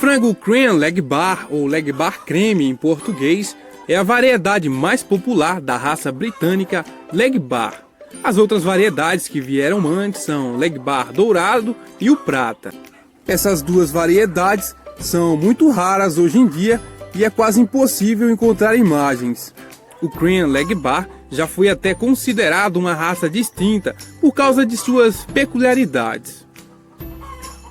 frango Cream Leg Bar, ou Leg Bar Creme em português, é a variedade mais popular da raça britânica Leg Bar. As outras variedades que vieram antes são Leg Bar Dourado e o Prata. Essas duas variedades são muito raras hoje em dia e é quase impossível encontrar imagens. O Cream Leg Bar já foi até considerado uma raça distinta por causa de suas peculiaridades.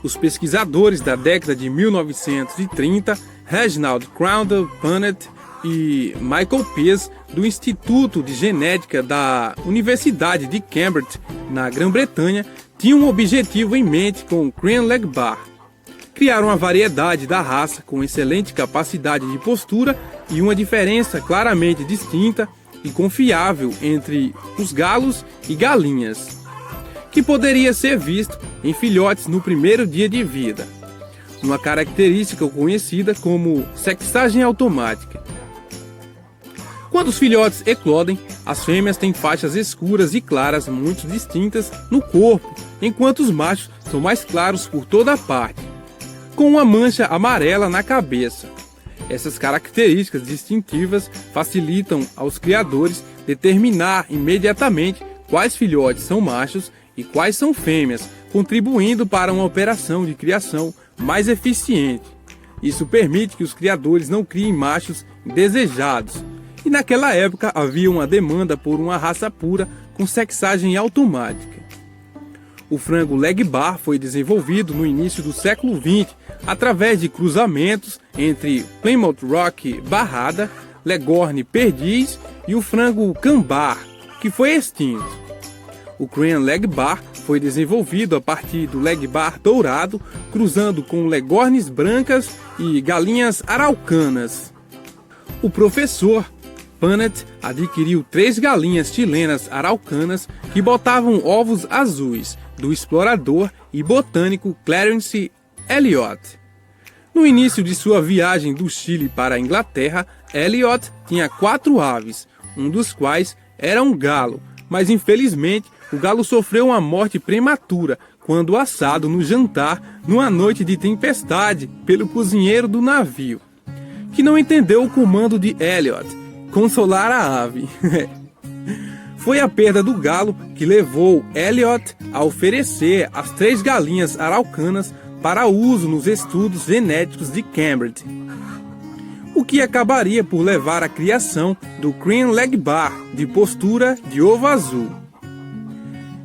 Os pesquisadores da década de 1930, Reginald Crandall Punnett e Michael Pease, do Instituto de Genética da Universidade de Cambridge, na Grã-Bretanha, tinham um objetivo em mente com o Cream Leg Bar: criar uma variedade da raça com excelente capacidade de postura e uma diferença claramente distinta e confiável entre os galos e galinhas, que poderia ser visto em filhotes no primeiro dia de vida, uma característica conhecida como sexagem automática. Quando os filhotes eclodem, as fêmeas têm faixas escuras e claras muito distintas no corpo, enquanto os machos são mais claros por toda a parte, com uma mancha amarela na cabeça. Essas características distintivas facilitam aos criadores determinar imediatamente quais filhotes são machos e quais são fêmeas, contribuindo para uma operação de criação mais eficiente. Isso permite que os criadores não criem machos indesejados. E naquela época havia uma demanda por uma raça pura com sexagem automática. O frango Leg Bar foi desenvolvido no início do século XX através de cruzamentos entre Plymouth Rock Barrada, Leghorn Perdiz e o frango Cambar, que foi extinto. O Cream Leg Bar foi desenvolvido a partir do Leg Bar Dourado, cruzando com Leghorns brancas e galinhas araucanas. O professor Punnett adquiriu 3 galinhas chilenas araucanas que botavam ovos azuis, do explorador e botânico Clarence Eliot. No início de sua viagem do Chile para a Inglaterra, Eliot tinha 4 aves, um dos quais era um galo, mas infelizmente o galo sofreu uma morte prematura quando assado no jantar numa noite de tempestade pelo cozinheiro do navio, que não entendeu o comando de Eliot: consolar a ave. Foi a perda do galo que levou Eliot a oferecer as 3 galinhas araucanas para uso nos estudos genéticos de Cambridge, o que acabaria por levar à criação do Cream Leg Bar, de postura de ovo azul.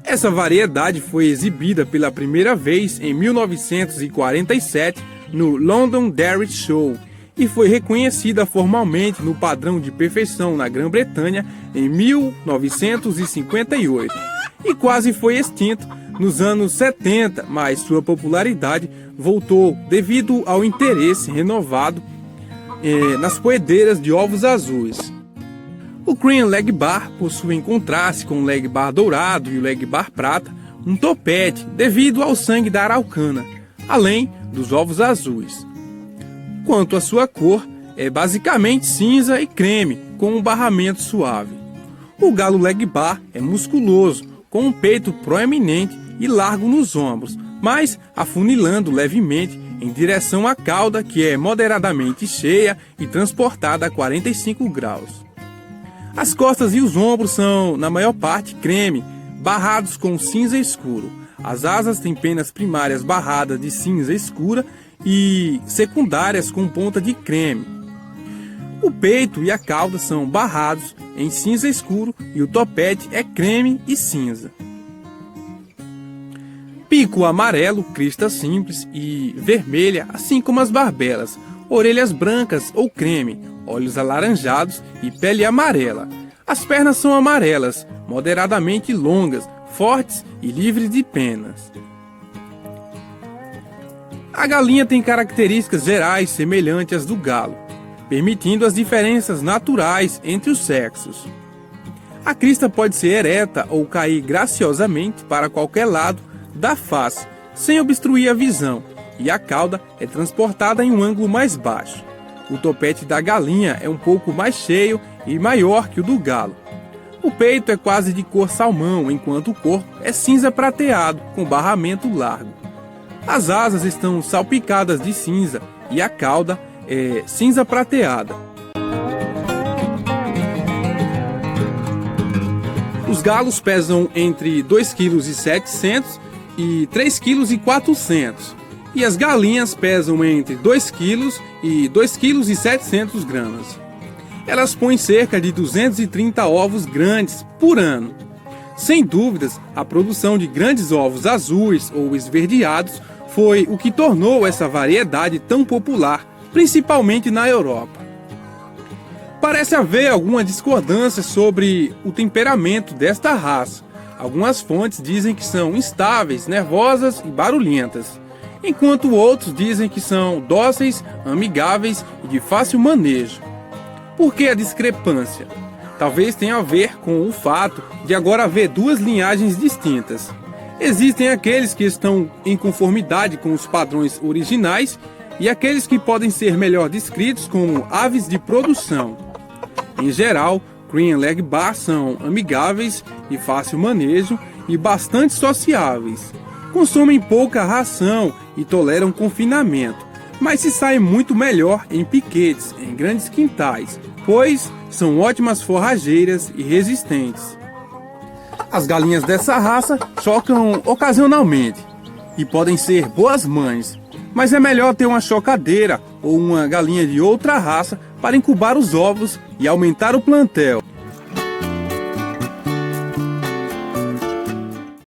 Essa variedade foi exibida pela primeira vez em 1947 no London Dairy Show e foi reconhecida formalmente no padrão de perfeição na Grã-Bretanha em 1958 e quase foi extinto nos anos 70, mas sua popularidade voltou devido ao interesse renovado nas poedeiras de ovos azuis. O Cream Leg Bar possui, em contraste com o Leg Bar Dourado e o Leg Bar Prata, um topete devido ao sangue da araucana, além dos ovos azuis. Quanto à sua cor, é basicamente cinza e creme, com um barramento suave. O galo Leg Bar é musculoso, com um peito proeminente e largo nos ombros, mas afunilando levemente em direção à cauda, que é moderadamente cheia e transportada a 45 graus. As costas e os ombros são, na maior parte, creme, barrados com cinza escuro. As asas têm penas primárias barradas de cinza escura e secundárias com ponta de creme. O peito e a cauda são barrados em cinza escuro e o topete é creme e cinza. Pico amarelo, crista simples e vermelha, assim como as barbelas, orelhas brancas ou creme, olhos alaranjados e pele amarela. As pernas são amarelas, moderadamente longas, fortes e livres de penas. A galinha tem características gerais semelhantes às do galo, permitindo as diferenças naturais entre os sexos. A crista pode ser ereta ou cair graciosamente para qualquer lado da face, sem obstruir a visão, e a cauda é transportada em um ângulo mais baixo. O topete da galinha é um pouco mais cheio e maior que o do galo. O peito é quase de cor salmão, enquanto o corpo é cinza prateado, com barramento largo. As asas estão salpicadas de cinza e a cauda é cinza prateada. Os galos pesam entre 2,7 kg e 3,4 kg e as galinhas pesam entre 2 kg e 2,7 kg. Elas põem cerca de 230 ovos grandes por ano. Sem dúvidas, a produção de grandes ovos azuis ou esverdeados foi o que tornou essa variedade tão popular, principalmente na Europa. Parece haver alguma discordância sobre o temperamento desta raça. Algumas fontes dizem que são instáveis, nervosas e barulhentas, enquanto outros dizem que são dóceis, amigáveis e de fácil manejo. Por que a discrepância? Talvez tenha a ver com o fato de agora haver duas linhagens distintas. Existem aqueles que estão em conformidade com os padrões originais e aqueles que podem ser melhor descritos como aves de produção. Em geral, Cream e Leg Bar são amigáveis, de fácil manejo e bastante sociáveis. Consomem pouca ração e toleram confinamento, mas se saem muito melhor em piquetes, em grandes quintais, pois são ótimas forrageiras e resistentes. As galinhas dessa raça chocam ocasionalmente e podem ser boas mães, mas é melhor ter uma chocadeira ou uma galinha de outra raça para incubar os ovos e aumentar o plantel.